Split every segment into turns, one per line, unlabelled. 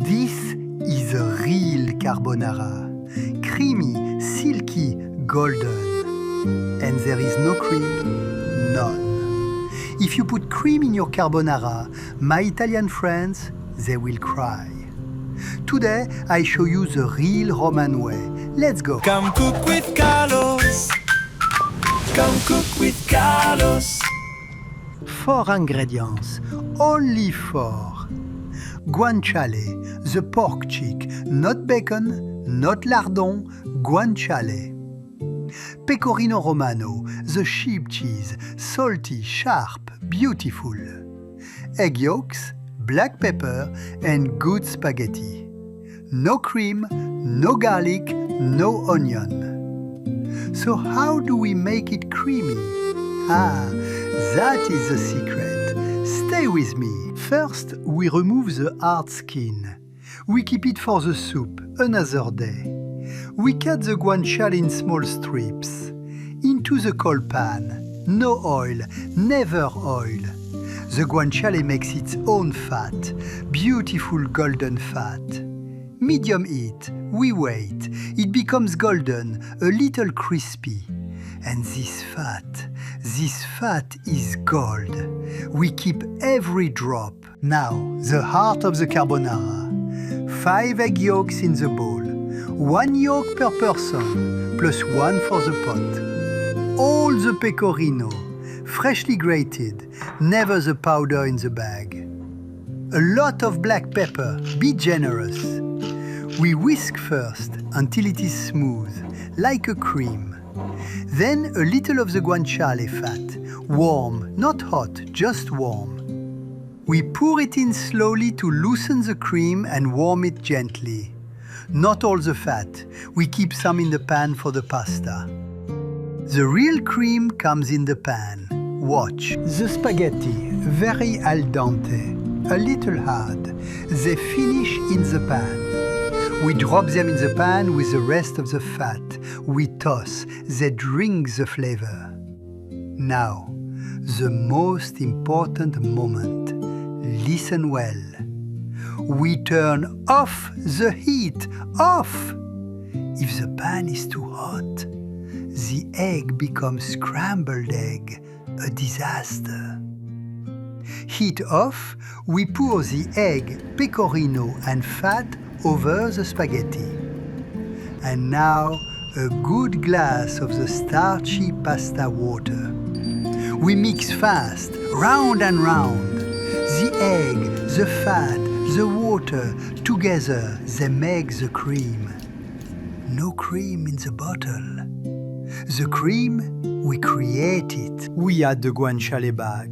This is a real carbonara. Creamy, silky, golden. And there is no cream, none. If you put cream in your carbonara, my Italian friends, they will cry. Today, I show you the real Roman way. Let's go.
Come cook with Carlos. Come cook with Carlos.
4 ingredients, only 4. Guanciale, the pork cheek, not bacon, not lardon, guanciale. Pecorino Romano, the sheep cheese, salty, sharp, beautiful. Egg yolks, black pepper, and good spaghetti. No cream, no garlic, no onion. So how do we make it creamy? That is the secret. Stay with me. First, we remove the hard skin. We keep it for the soup, another day. We cut the guanciale in small strips. Into the cold pan. No oil, never oil. The guanciale makes its own fat, beautiful golden fat. Medium heat, we wait. It becomes golden, a little crispy. And this fat is gold. We keep every drop. Now, the heart of the carbonara. 5 egg yolks in the bowl. 1 yolk per person, plus 1 for the pot. All the pecorino, freshly grated, never the powder in the bag. A lot of black pepper, be generous. We whisk first until it is smooth, like a cream. Then a little of the guanciale fat, warm, not hot, just warm. We pour it in slowly to loosen the cream and warm it gently. Not all the fat, we keep some in the pan for the pasta. The real cream comes in the pan. Watch. The spaghetti, very al dente, a little hard. They finish in the pan. We drop them in the pan with the rest of the fat. We toss, they drink the flavor. Now, the most important moment. Listen well. We turn off the heat, off! If the pan is too hot, the egg becomes scrambled egg, a disaster. Heat off, we pour the egg, pecorino and fat over the spaghetti. And now, a good glass of the starchy pasta water. We mix fast, round and round. The egg, the fat, the water, together they make the cream. No cream in the bottle. The cream, we create it. We add the guanciale back.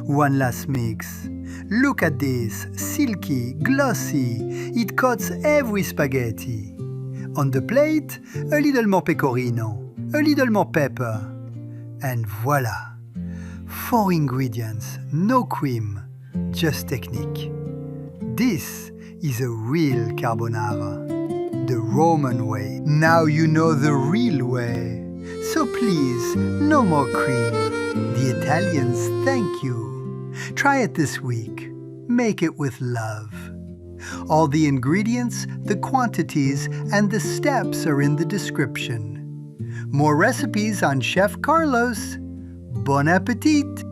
One last mix. Look at this, silky, glossy. It coats every spaghetti. On the plate, a little more pecorino, a little more pepper. And voila! 4 ingredients, no cream, just technique. This is a real carbonara, the Roman way. Now you know the real way. So please, no more cream. The Italians thank you. Try it this week. Make it with love. All the ingredients, the quantities, and the steps are in the description. More recipes on Chef Carlos. Bon appetit!